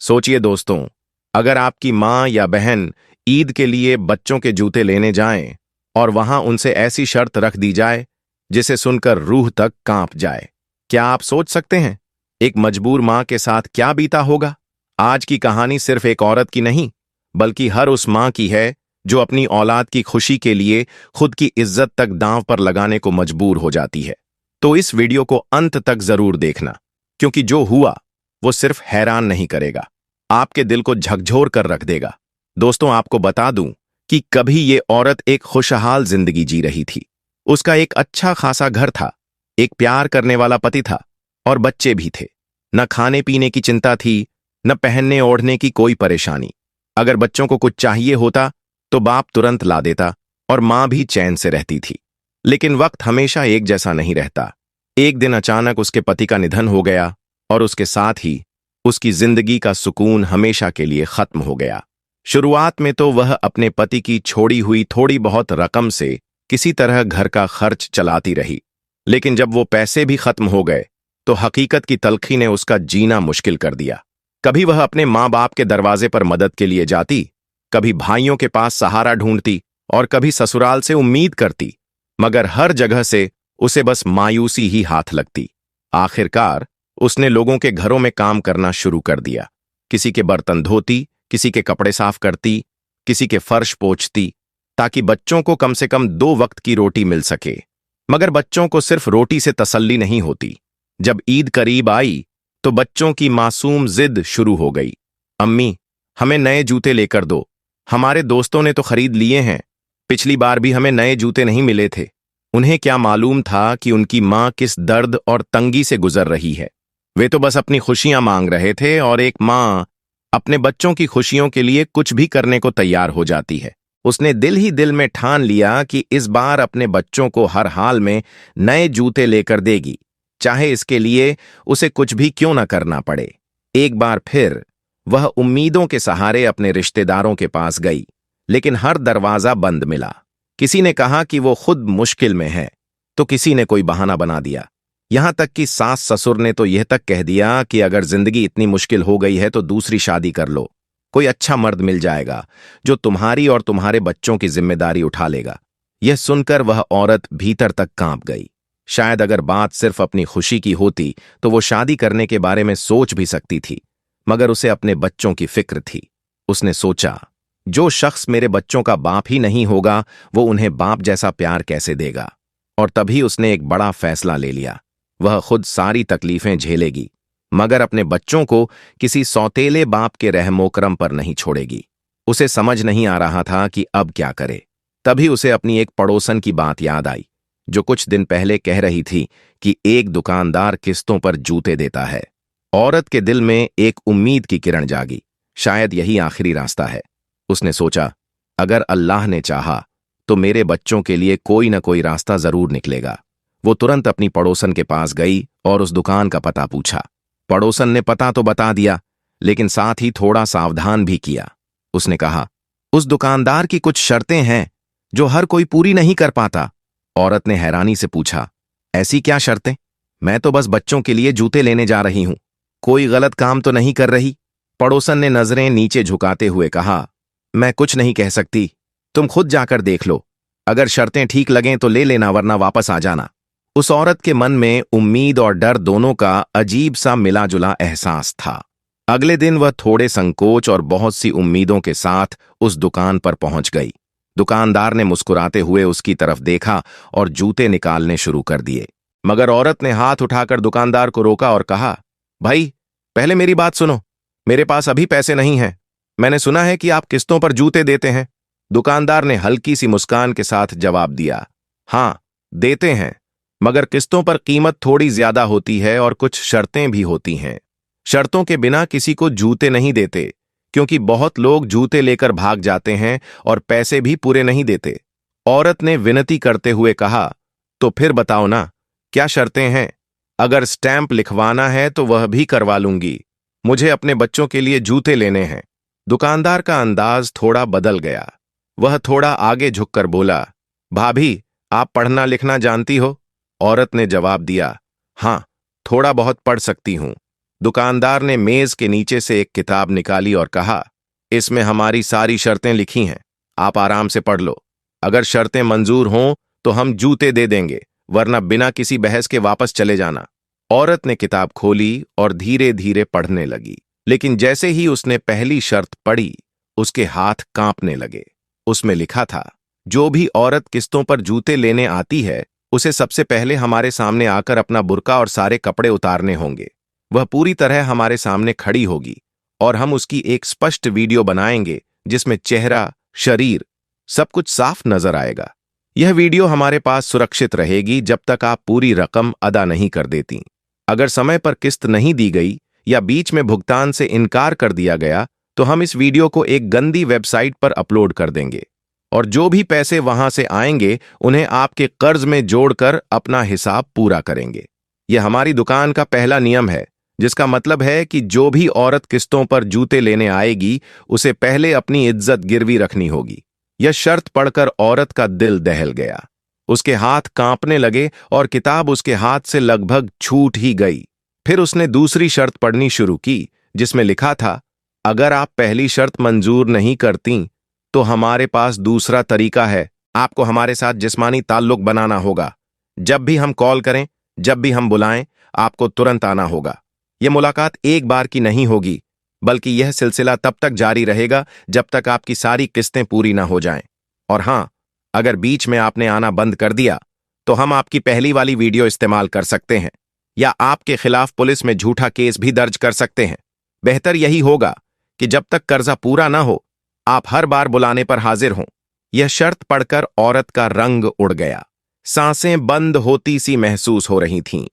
सोचिए दोस्तों, अगर आपकी माँ या बहन ईद के लिए बच्चों के जूते लेने जाएं और वहां उनसे ऐसी शर्त रख दी जाए जिसे सुनकर रूह तक कांप जाए, क्या आप सोच सकते हैं एक मजबूर माँ के साथ क्या बीता होगा? आज की कहानी सिर्फ एक औरत की नहीं, बल्कि हर उस माँ की है जो अपनी औलाद की खुशी के लिए खुद की इज्जत तक दांव पर लगाने को मजबूर हो जाती है। तो इस वीडियो को अंत तक जरूर देखना, क्योंकि जो हुआ वो सिर्फ हैरान नहीं करेगा, आपके दिल को झकझोर कर रख देगा। दोस्तों, आपको बता दूं कि कभी ये औरत एक खुशहाल जिंदगी जी रही थी। उसका एक अच्छा खासा घर था, एक प्यार करने वाला पति था और बच्चे भी थे। न खाने पीने की चिंता थी, न पहनने ओढ़ने की कोई परेशानी। अगर बच्चों को कुछ चाहिए होता तो बाप तुरंत ला देता और मां भी चैन से रहती थी। लेकिन वक्त हमेशा एक जैसा नहीं रहता। एक दिन अचानक उसके पति का निधन हो गया और उसके साथ ही उसकी जिंदगी का सुकून हमेशा के लिए खत्म हो गया। शुरुआत में तो वह अपने पति की छोड़ी हुई थोड़ी बहुत रकम से किसी तरह घर का खर्च चलाती रही, लेकिन जब वो पैसे भी खत्म हो गए तो हकीकत की तलखी ने उसका जीना मुश्किल कर दिया। कभी वह अपने माँ बाप के दरवाजे पर मदद के लिए जाती, कभी भाइयों के पास सहारा ढूंढती और कभी ससुराल से उम्मीद करती, मगर हर जगह से उसे बस मायूसी ही हाथ लगती। आखिरकार उसने लोगों के घरों में काम करना शुरू कर दिया। किसी के बर्तन धोती, किसी के कपड़े साफ करती, किसी के फर्श पोंछती, ताकि बच्चों को कम से कम 2 वक्त की रोटी मिल सके। मगर बच्चों को सिर्फ रोटी से तसल्ली नहीं होती। जब ईद करीब आई तो बच्चों की मासूम जिद शुरू हो गई। अम्मी, हमें नए जूते लेकर दो, हमारे दोस्तों ने तो खरीद लिए हैं, पिछली बार भी हमें नए जूते नहीं मिले थे। उन्हें क्या मालूम था कि उनकी मां किस दर्द और तंगी से गुजर रही है। वे तो बस अपनी खुशियां मांग रहे थे और एक मां अपने बच्चों की खुशियों के लिए कुछ भी करने को तैयार हो जाती है। उसने दिल ही दिल में ठान लिया कि इस बार अपने बच्चों को हर हाल में नए जूते लेकर देगी, चाहे इसके लिए उसे कुछ भी क्यों न करना पड़े। एक बार फिर वह उम्मीदों के सहारे अपने रिश्तेदारों के पास गई, लेकिन हर दरवाजा बंद मिला। किसी ने कहा कि वो खुद मुश्किल में है, तो किसी ने कोई बहाना बना दिया। यहां तक कि सास ससुर ने तो यह तक कह दिया कि अगर जिंदगी इतनी मुश्किल हो गई है तो दूसरी शादी कर लो, कोई अच्छा मर्द मिल जाएगा जो तुम्हारी और तुम्हारे बच्चों की जिम्मेदारी उठा लेगा। यह सुनकर वह औरत भीतर तक कांप गई। शायद अगर बात सिर्फ अपनी खुशी की होती तो वो शादी करने के बारे में सोच भी सकती थी, मगर उसे अपने बच्चों की फिक्र थी। उसने सोचा, जो शख्स मेरे बच्चों का बाप ही नहीं होगा वो उन्हें बाप जैसा प्यार कैसे देगा। और तभी उसने एक बड़ा फैसला ले लिया। वह खुद सारी तकलीफें झेलेगी, मगर अपने बच्चों को किसी सौतेले बाप के रहमोकरम पर नहीं छोड़ेगी। उसे समझ नहीं आ रहा था कि अब क्या करे। तभी उसे अपनी एक पड़ोसन की बात याद आई, जो कुछ दिन पहले कह रही थी कि एक दुकानदार किस्तों पर जूते देता है। औरत के दिल में एक उम्मीद की किरण जागी, शायद यही आखिरी रास्ता है। उसने सोचा, अगर अल्लाह ने चाहा तो मेरे बच्चों के लिए कोई न कोई रास्ता जरूर निकलेगा। वो तुरंत अपनी पड़ोसन के पास गई और उस दुकान का पता पूछा। पड़ोसन ने पता तो बता दिया, लेकिन साथ ही थोड़ा सावधान भी किया। उसने कहा, उस दुकानदार की कुछ शर्तें हैं जो हर कोई पूरी नहीं कर पाता। औरत ने हैरानी से पूछा, ऐसी क्या शर्तें? मैं तो बस बच्चों के लिए जूते लेने जा रही हूं, कोई गलत काम तो नहीं कर रही? पड़ोसन ने नजरें नीचे झुकाते हुए कहा, मैं कुछ नहीं कह सकती, तुम खुद जाकर देख लो। अगर शर्तें ठीक लगें तो ले लेना, वरना वापस आ जाना। उस औरत के मन में उम्मीद और डर दोनों का अजीब सा मिला जुला एहसास था। अगले दिन वह थोड़े संकोच और बहुत सी उम्मीदों के साथ उस दुकान पर पहुंच गई। दुकानदार ने मुस्कुराते हुए उसकी तरफ देखा और जूते निकालने शुरू कर दिए, मगर औरत ने हाथ उठाकर दुकानदार को रोका और कहा, भाई, पहले मेरी बात सुनो, मेरे पास अभी पैसे नहीं हैं। मैंने सुना है कि आप किस्तों पर जूते देते हैं। दुकानदार ने हल्की सी मुस्कान के साथ जवाब दिया, हाँ, देते हैं, मगर किस्तों पर कीमत थोड़ी ज्यादा होती है और कुछ शर्तें भी होती हैं। शर्तों के बिना किसी को जूते नहीं देते, क्योंकि बहुत लोग जूते लेकर भाग जाते हैं और पैसे भी पूरे नहीं देते। औरत ने विनती करते हुए कहा, तो फिर बताओ ना, क्या शर्तें हैं? अगर स्टैंप लिखवाना है तो वह भी करवा लूंगी। मुझे अपने बच्चों के लिए जूते लेने हैं। दुकानदार का अंदाज थोड़ा बदल गया। वह थोड़ा आगे झुककर बोला, भाभी, आप पढ़ना लिखना जानती हो? औरत ने जवाब दिया, हाँ, थोड़ा बहुत पढ़ सकती हूं। दुकानदार ने मेज के नीचे से एक किताब निकाली और कहा, इसमें हमारी सारी शर्तें लिखी हैं, आप आराम से पढ़ लो। अगर शर्तें मंजूर हों तो हम जूते दे देंगे, वरना बिना किसी बहस के वापस चले जाना। औरत ने किताब खोली और धीरे धीरे पढ़ने लगी, लेकिन जैसे ही उसने पहली शर्त पढ़ी उसके हाथ कांपने लगे। उसमें लिखा था, जो भी औरत किस्तों पर जूते लेने आती है उसे सबसे पहले हमारे सामने आकर अपना बुर्का और सारे कपड़े उतारने होंगे। वह पूरी तरह हमारे सामने खड़ी होगी और हम उसकी एक स्पष्ट वीडियो बनाएंगे जिसमें चेहरा, शरीर सब कुछ साफ नजर आएगा। यह वीडियो हमारे पास सुरक्षित रहेगी जब तक आप पूरी रकम अदा नहीं कर देती। अगर समय पर किस्त नहीं दी गई या बीच में भुगतान से इनकार कर दिया गया तो हम इस वीडियो को एक गंदी वेबसाइट पर अपलोड कर देंगे और जो भी पैसे वहां से आएंगे उन्हें आपके कर्ज में जोड़कर अपना हिसाब पूरा करेंगे। यह हमारी दुकान का पहला नियम है, जिसका मतलब है कि जो भी औरत किस्तों पर जूते लेने आएगी उसे पहले अपनी इज्जत गिरवी रखनी होगी। यह शर्त पढ़कर औरत का दिल दहल गया। उसके हाथ कांपने लगे और किताब उसके हाथ से लगभग छूट ही गई। फिर उसने दूसरी शर्त पढ़नी शुरू की, जिसमें लिखा था, अगर आप पहली शर्त मंजूर नहीं करती तो हमारे पास दूसरा तरीका है। आपको हमारे साथ जिस्मानी ताल्लुक बनाना होगा। जब भी हम कॉल करें, जब भी हम बुलाएं, आपको तुरंत आना होगा। यह मुलाकात एक बार की नहीं होगी, बल्कि यह सिलसिला तब तक जारी रहेगा जब तक आपकी सारी किस्तें पूरी ना हो जाएं। और हां, अगर बीच में आपने आना बंद कर दिया तो हम आपकी पहली वाली वीडियो इस्तेमाल कर सकते हैं या आपके खिलाफ पुलिस में झूठा केस भी दर्ज कर सकते हैं। बेहतर यही होगा कि जब तक कर्जा पूरा ना हो आप हर बार बुलाने पर हाजिर हों। यह शर्त पढ़कर औरत का रंग उड़ गया। सांसें बंद होती सी महसूस हो रही थीं।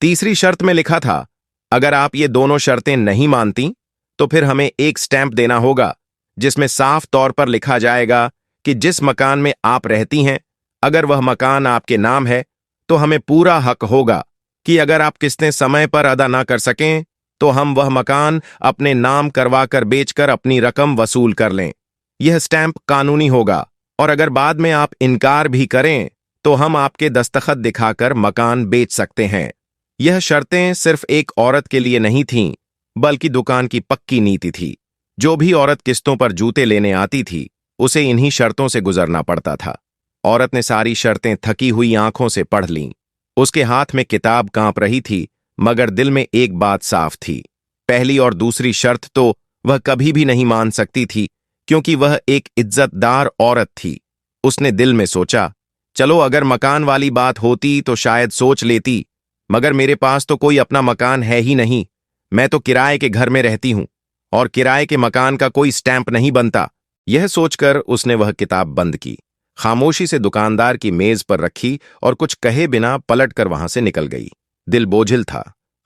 तीसरी शर्त में लिखा था, अगर आप ये दोनों शर्तें नहीं मानती तो फिर हमें एक स्टैंप देना होगा जिसमें साफ तौर पर लिखा जाएगा कि जिस मकान में आप रहती हैं, अगर वह मकान आपके नाम है तो हमें पूरा हक होगा कि अगर आप किस्तें समय पर अदा ना कर सकें तो हम वह मकान अपने नाम करवाकर बेचकर अपनी रकम वसूल कर लें। यह स्टैंप कानूनी होगा और अगर बाद में आप इनकार भी करें तो हम आपके दस्तखत दिखाकर मकान बेच सकते हैं। यह शर्तें सिर्फ एक औरत के लिए नहीं थीं, बल्कि दुकान की पक्की नीति थी। जो भी औरत किस्तों पर जूते लेने आती थी उसे इन्हीं शर्तों से गुजरना पड़ता था। औरत ने सारी शर्तें थकी हुई आंखों से पढ़ लीं। उसके हाथ में किताब कांप रही थी, मगर दिल में एक बात साफ थी, पहली और दूसरी शर्त तो वह कभी भी नहीं मान सकती थी, क्योंकि वह एक इज्जतदार औरत थी। उसने दिल में सोचा, चलो अगर मकान वाली बात होती तो शायद सोच लेती, मगर मेरे पास तो कोई अपना मकान है ही नहीं। मैं तो किराए के घर में रहती हूं और किराए के मकान का कोई स्टैंप नहीं बनता। यह सोचकर उसने वह किताब बंद की, खामोशी से दुकानदार की मेज पर रखी और कुछ कहे बिना पलटकर वहां से निकल गई। दिल बोझिल था,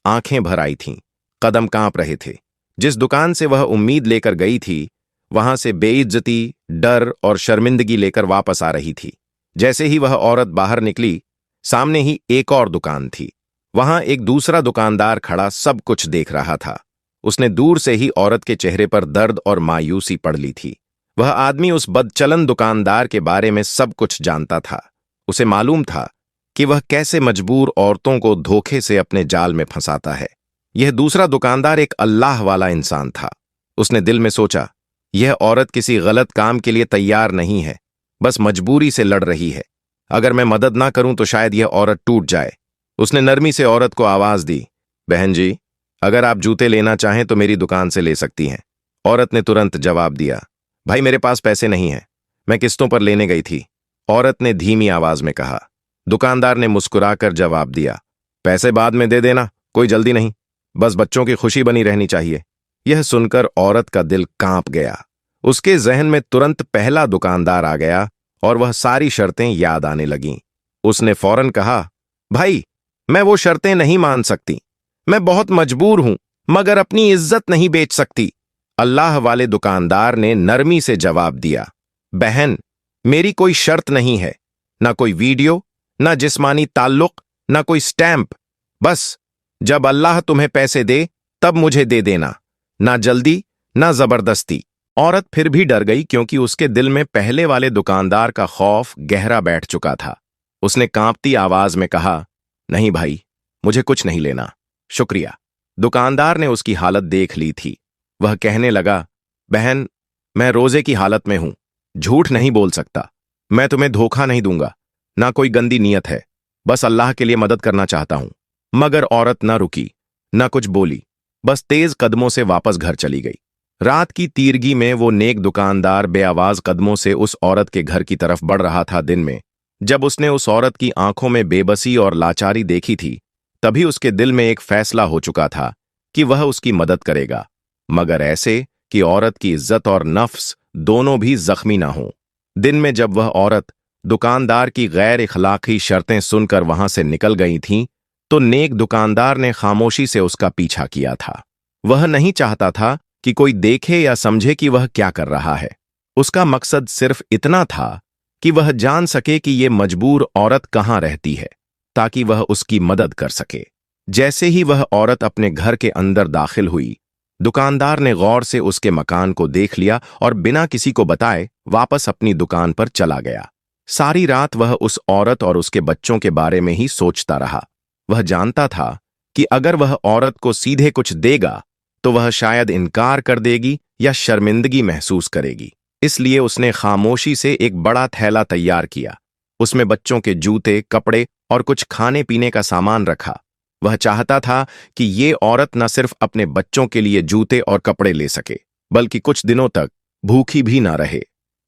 आंखें भर आई थीं, कदम कांप रहे थे। जिस दुकान से वह उम्मीद लेकर गई थी वहां से बेइज्जती, डर और शर्मिंदगी लेकर वापस आ रही थी। जैसे ही वह औरत बाहर निकली, सामने ही एक और दुकान थी। वहां एक दूसरा दुकानदार खड़ा सब कुछ देख रहा था। उसने दूर से ही औरत के चेहरे पर दर्द और मायूसी पढ़ ली थी। वह आदमी उस बदचलन दुकानदार के बारे में सब कुछ जानता था। उसे मालूम था कि वह कैसे मजबूर औरतों को धोखे से अपने जाल में फंसाता है। यह दूसरा दुकानदार एक अल्लाह वाला इंसान था। उसने दिल में सोचा, यह औरत किसी गलत काम के लिए तैयार नहीं है, बस मजबूरी से लड़ रही है। अगर मैं मदद ना करूं तो शायद यह औरत टूट जाए। उसने नरमी से औरत को आवाज दी, बहन जी, अगर आप जूते लेना चाहें तो मेरी दुकान से ले सकती हैं। औरत ने तुरंत जवाब दिया, भाई मेरे पास पैसे नहीं हैं, मैं किस्तों पर लेने गई थी। औरत ने धीमी आवाज में कहा। दुकानदार ने मुस्कुराकर जवाब दिया, पैसे बाद में दे देना, कोई जल्दी नहीं, बस बच्चों की खुशी बनी रहनी चाहिए। यह सुनकर औरत का दिल कांप गया। उसके जहन में तुरंत पहला दुकानदार आ गया और वह सारी शर्तें याद आने लगीं। उसने फौरन कहा, भाई मैं वो शर्तें नहीं मान सकती, मैं बहुत मजबूर हूं, मगर अपनी इज्जत नहीं बेच सकती। अल्लाह वाले दुकानदार ने नरमी से जवाब दिया, बहन मेरी कोई शर्त नहीं है, ना कोई वीडियो, ना जिस्मानी ताल्लुक, ना कोई स्टैंप। बस जब अल्लाह तुम्हें पैसे दे तब मुझे दे देना, ना जल्दी ना जबरदस्ती। औरत फिर भी डर गई, क्योंकि उसके दिल में पहले वाले दुकानदार का खौफ गहरा बैठ चुका था। उसने कांपती आवाज में कहा, नहीं भाई, मुझे कुछ नहीं लेना, शुक्रिया। दुकानदार ने उसकी हालत देख ली थी। वह कहने लगा, बहन, मैं रोजे की हालत में हूं, झूठ नहीं बोल सकता। मैं तुम्हें धोखा नहीं दूंगा, ना कोई गंदी नीयत है, बस अल्लाह के लिए मदद करना चाहता हूं। मगर औरत ना रुकी, ना कुछ बोली, बस तेज कदमों से वापस घर चली गई। रात की तीरगी में वो नेक दुकानदार बेआवाज कदमों से उस औरत के घर की तरफ बढ़ रहा था। दिन में जब उसने उस औरत की आंखों में बेबसी और लाचारी देखी थी, तभी उसके दिल में एक फैसला हो चुका था कि वह उसकी मदद करेगा, मगर ऐसे कि औरत की इज्जत और नफ्स दोनों भी जख्मी ना हों। दिन में जब वह औरत दुकानदार की गैर इखलाकी शर्तें सुनकर वहां से निकल गई थीं, तो नेक दुकानदार ने खामोशी से उसका पीछा किया था। वह नहीं चाहता था कि कोई देखे या समझे कि वह क्या कर रहा है। उसका मकसद सिर्फ इतना था कि वह जान सके कि ये मजबूर औरत कहाँ रहती है, ताकि वह उसकी मदद कर सके। जैसे ही वह औरत अपने घर के अंदर दाखिल हुई, दुकानदार ने गौर से उसके मकान को देख लिया और बिना किसी को बताए वापस अपनी दुकान पर चला गया। सारी रात वह उस औरत और उसके बच्चों के बारे में ही सोचता रहा। वह जानता था कि अगर वह औरत को सीधे कुछ देगा तो वह शायद इनकार कर देगी या शर्मिंदगी महसूस करेगी। इसलिए उसने खामोशी से एक बड़ा थैला तैयार किया। उसमें बच्चों के जूते, कपड़े और कुछ खाने पीने का सामान रखा। वह चाहता था कि ये औरत न सिर्फ अपने बच्चों के लिए जूते और कपड़े ले सके, बल्कि कुछ दिनों तक भूखी भी ना रहे।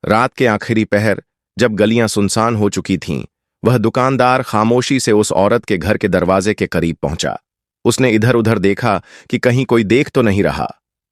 रात के आखिरी पहर, जब गलियां सुनसान हो चुकी थीं, वह दुकानदार खामोशी से उस औरत के घर के दरवाजे के करीब पहुंचा। उसने इधर उधर देखा कि कहीं कोई देख तो नहीं रहा।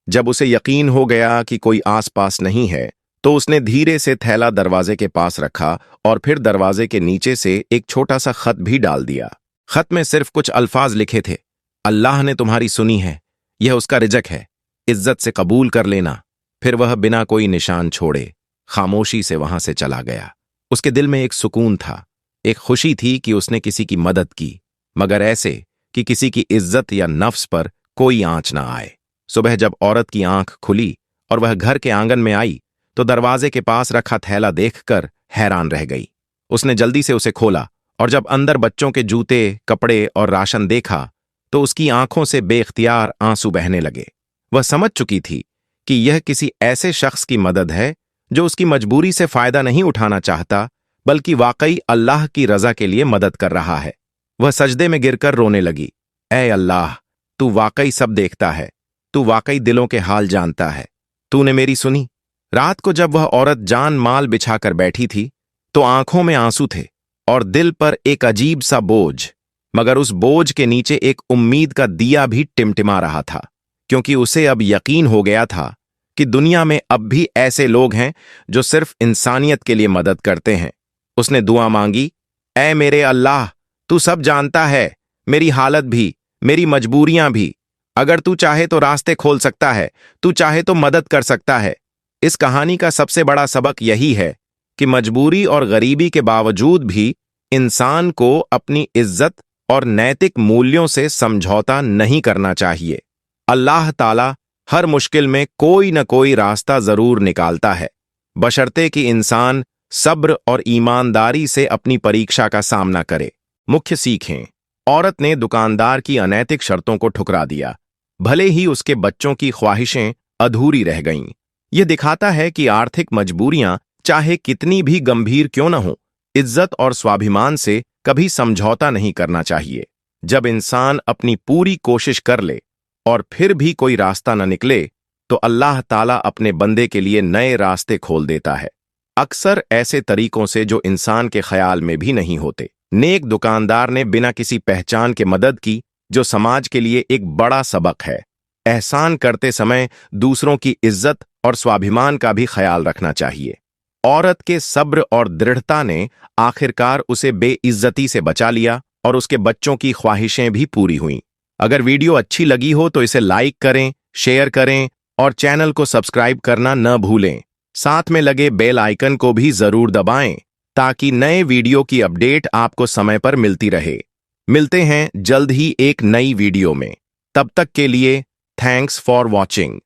जब उसे यकीन हो गया कि कोई आसपास नहीं है, तो उसने धीरे से थैला दरवाजे के पास रखा और फिर दरवाजे के नीचे से एक छोटा सा खत भी डाल दिया। खत में सिर्फ कुछ अल्फाज लिखे थे, अल्लाह ने तुम्हारी सुनी है, यह उसका रिजक है, इज्जत से कबूल कर लेना। फिर वह बिना कोई निशान छोड़े खामोशी से वहां से चला गया। उसके दिल में एक सुकून था, एक खुशी थी कि उसने किसी की मदद की, मगर ऐसे कि किसी की इज्जत या नफ्स पर कोई आंच ना आए। सुबह जब औरत की आंख खुली और वह घर के आंगन में आई, तो दरवाजे के पास रखा थैला देखकर हैरान रह गई। उसने जल्दी से उसे खोला और जब अंदर बच्चों के जूते, कपड़े और राशन देखा, तो उसकी आंखों से बेख्तियार आंसू बहने लगे। वह समझ चुकी थी कि यह किसी ऐसे शख्स की मदद है जो उसकी मजबूरी से फायदा नहीं उठाना चाहता, बल्कि वाकई अल्लाह की रजा के लिए मदद कर रहा है। वह सजदे में गिरकर रोने लगी, ऐ अल्लाह, तू वाकई सब देखता है, तू वाकई दिलों के हाल जानता है, तूने मेरी सुनी। रात को जब वह औरत जान माल बिछाकर बैठी थी, तो आंखों में आंसू थे और दिल पर एक अजीब सा बोझ, मगर उस बोझ के नीचे एक उम्मीद का दिया भी टिमटिमा रहा था, क्योंकि उसे अब यकीन हो गया था कि दुनिया में अब भी ऐसे लोग हैं जो सिर्फ इंसानियत के लिए मदद करते हैं। उसने दुआ मांगी, ऐ मेरे अल्लाह, तू सब जानता है, मेरी हालत भी, मेरी मजबूरियां भी। अगर तू चाहे तो रास्ते खोल सकता है, तू चाहे तो मदद कर सकता है। इस कहानी का सबसे बड़ा सबक यही है कि मजबूरी और गरीबी के बावजूद भी इंसान को अपनी इज्जत और नैतिक मूल्यों से समझौता नहीं करना चाहिए। अल्लाह ताला हर मुश्किल में कोई न कोई रास्ता जरूर निकालता है, बशर्ते कि इंसान सब्र और ईमानदारी से अपनी परीक्षा का सामना करे। मुख्य सीखें, औरत ने दुकानदार की अनैतिक शर्तों को ठुकरा दिया, भले ही उसके बच्चों की ख्वाहिशें अधूरी रह गईं। यह दिखाता है कि आर्थिक मजबूरियां चाहे कितनी भी गंभीर क्यों न हो, इज्जत और स्वाभिमान से कभी समझौता नहीं करना चाहिए। जब इंसान अपनी पूरी कोशिश कर ले और फिर भी कोई रास्ता न निकले, तो अल्लाह ताला अपने बंदे के लिए नए रास्ते खोल देता है, अक्सर ऐसे तरीकों से जो इंसान के ख्याल में भी नहीं होते। नेक दुकानदार ने बिना किसी पहचान के मदद की, जो समाज के लिए एक बड़ा सबक है। एहसान करते समय दूसरों की इज्जत और स्वाभिमान का भी ख्याल रखना चाहिए। औरत के सब्र और दृढ़ता ने आखिरकार उसे बेइज्जती से बचा लिया और उसके बच्चों की ख्वाहिशें भी पूरी हुईं। अगर वीडियो अच्छी लगी हो तो इसे लाइक करें, शेयर करें और चैनल को सब्सक्राइब करना न भूलें। साथ में लगे बेल आइकन को भी जरूर दबाएं ताकि नए वीडियो की अपडेट आपको समय पर मिलती रहे। मिलते हैं जल्द ही एक नई वीडियो में। तब तक के लिए थैंक्स फॉर वॉचिंग।